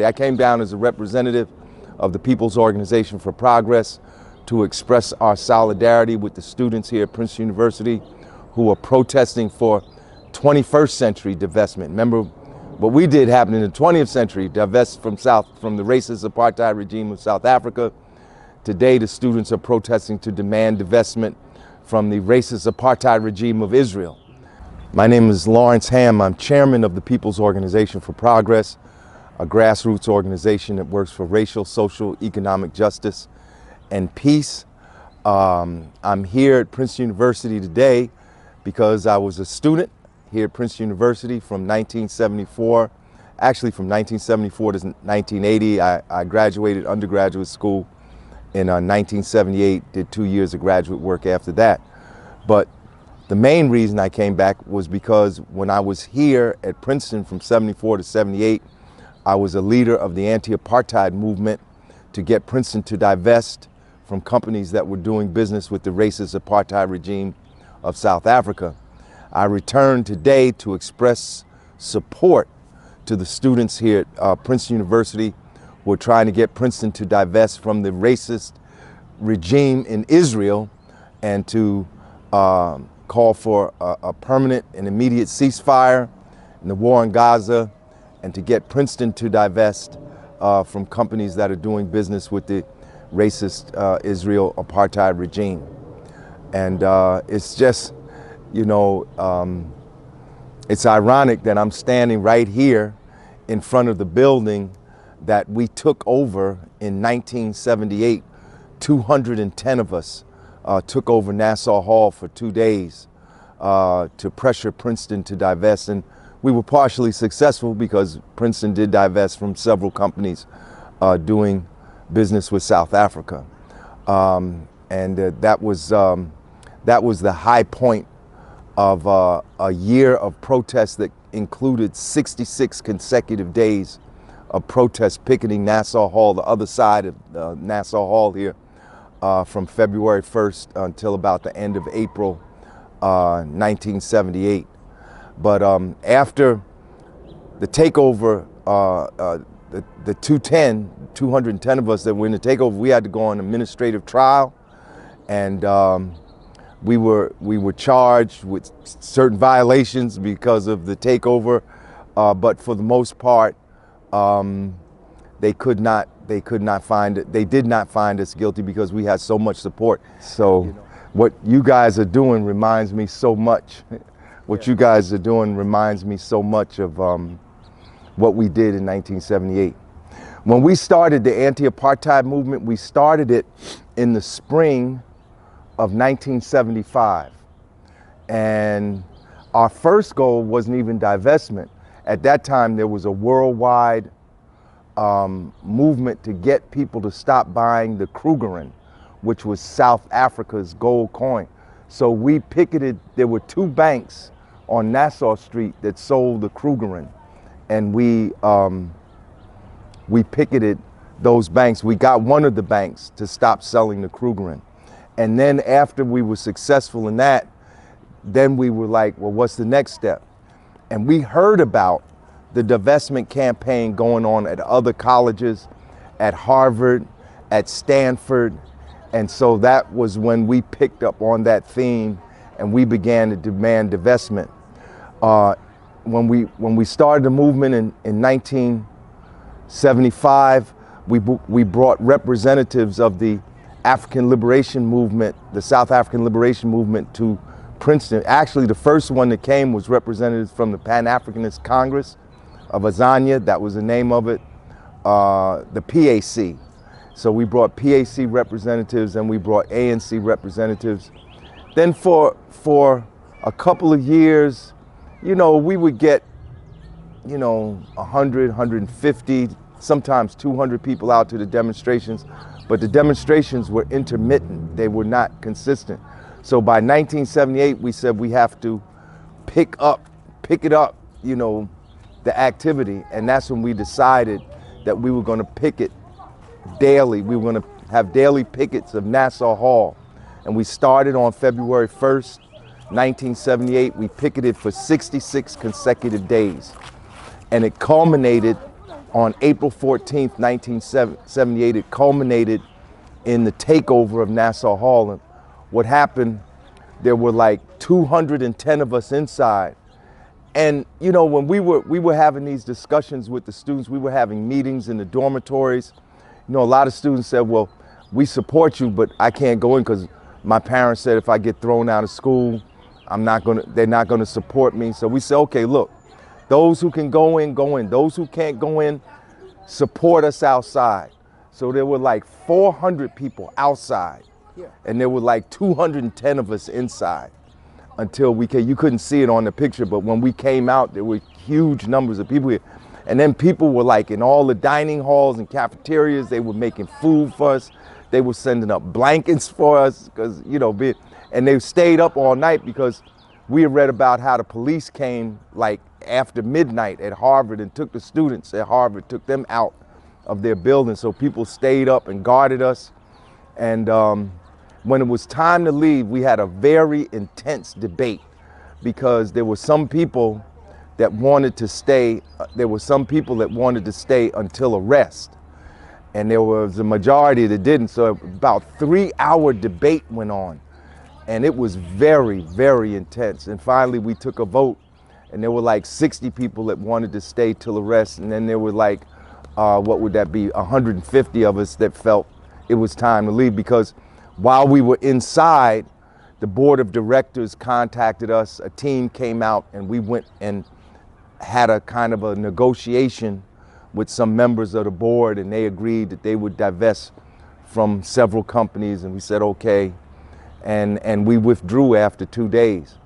I came down as a representative of the People's Organization for Progress to express our solidarity with the students here at Princeton University who are protesting for 21st century divestment. Remember, what we did happen in the 20th century, divest from the racist apartheid regime of South Africa. Today, the students are protesting to demand divestment from the racist apartheid regime of Israel. My name is Lawrence Hamm. I'm chairman of the People's Organization for Progress, a grassroots organization that works for racial, social, economic justice and peace. I'm here at Princeton University today because I was a student here at Princeton University from 1974. Actually, from 1974 to 1980, I graduated undergraduate school in 1978, did 2 years of graduate work after that. But the main reason I came back was because when I was here at Princeton from 74 to 78, I was a leader of the anti-apartheid movement to get Princeton to divest from companies that were doing business with the racist apartheid regime of South Africa. I returned today to express support to the students here at Princeton University who are trying to get Princeton to divest from the racist regime in Israel and to call for a permanent and immediate ceasefire in the war in Gaza, and to get Princeton to divest from companies that are doing business with the racist Israel apartheid regime. And it's just, you know, it's ironic that I'm standing right here in front of the building that we took over in 1978. 210 of us took over Nassau Hall for 2 days to pressure Princeton to divest. And we were partially successful because Princeton did divest from several companies doing business with South Africa. That was the high point of a year of protests that included 66 consecutive days of protest picketing Nassau Hall, the other side of Nassau Hall here, from February 1st until about the end of April 1978. But after the takeover, the 210 of us that were in the takeover, we had to go on administrative trial, and we were charged with certain violations because of the takeover. But for the most part, they did not find us guilty because we had so much support. So what you guys are doing reminds me so much. What you guys are doing reminds me so much of what we did in 1978. When we started the anti-apartheid movement, we started it in the spring of 1975. And our first goal wasn't even divestment. At that time, there was a worldwide movement to get people to stop buying the Krugerrand, which was South Africa's gold coin. So we picketed, there were 2 banks on Nassau Street that sold the Krugerrand, and we picketed those banks. We got one of the banks to stop selling the Krugerrand. And then after we were successful in that, then we were like, well, what's the next step? And we heard about the divestment campaign going on at other colleges, at Harvard, at Stanford. And so that was when we picked up on that theme and we began to demand divestment. When we started the movement in 1975, we brought representatives of the African Liberation Movement, the South African Liberation Movement, to Princeton. Actually, the first one that came was representatives from the Pan-Africanist Congress of Azania, that was the name of it, the PAC. So we brought PAC representatives and we brought ANC representatives. Then for a couple of years, you know, we would get, 100, 150, sometimes 200 people out to the demonstrations, but the demonstrations were intermittent. They were not consistent. So by 1978, we said we have to pick it up, the activity. And that's when we decided that we were going to picket daily. We were going to have daily pickets of Nassau Hall. And we started on February 1st, 1978. We picketed for 66 consecutive days. And it culminated on April 14th, 1978, it culminated in the takeover of Nassau Hall. And what happened, there were like 210 of us inside. And you know, when we were having these discussions with the students, we were having meetings in the dormitories. You know, a lot of students said, well, we support you, but I can't go in because my parents said if I get thrown out of school, they're not gonna support me. So we said, okay, look, those who can go in, go in. Those who can't go in, support us outside. So there were like 400 people outside, and there were like 210 of us inside until you couldn't see it on the picture, but when we came out, there were huge numbers of people here. And then people were like in all the dining halls and cafeterias, they were making food for us. They were sending up blankets for us, because, you know, and they stayed up all night because we had read about how the police came like after midnight at Harvard and took the students at Harvard, took them out of their building. So people stayed up and guarded us. And when it was time to leave, we had a very intense debate because there were some people that wanted to stay. There were some people that wanted to stay until arrest, and there was a majority that didn't. So about 3-hour debate went on, and it was very, very intense. And finally we took a vote, and there were like 60 people that wanted to stay till arrest, and then there were like, what would that be, 150 of us that felt it was time to leave. Because while we were inside, the board of directors contacted us, a team came out, and we went and had a kind of a negotiation with some members of the board, and they agreed that they would divest from several companies, and we said okay, and we withdrew after 2 days.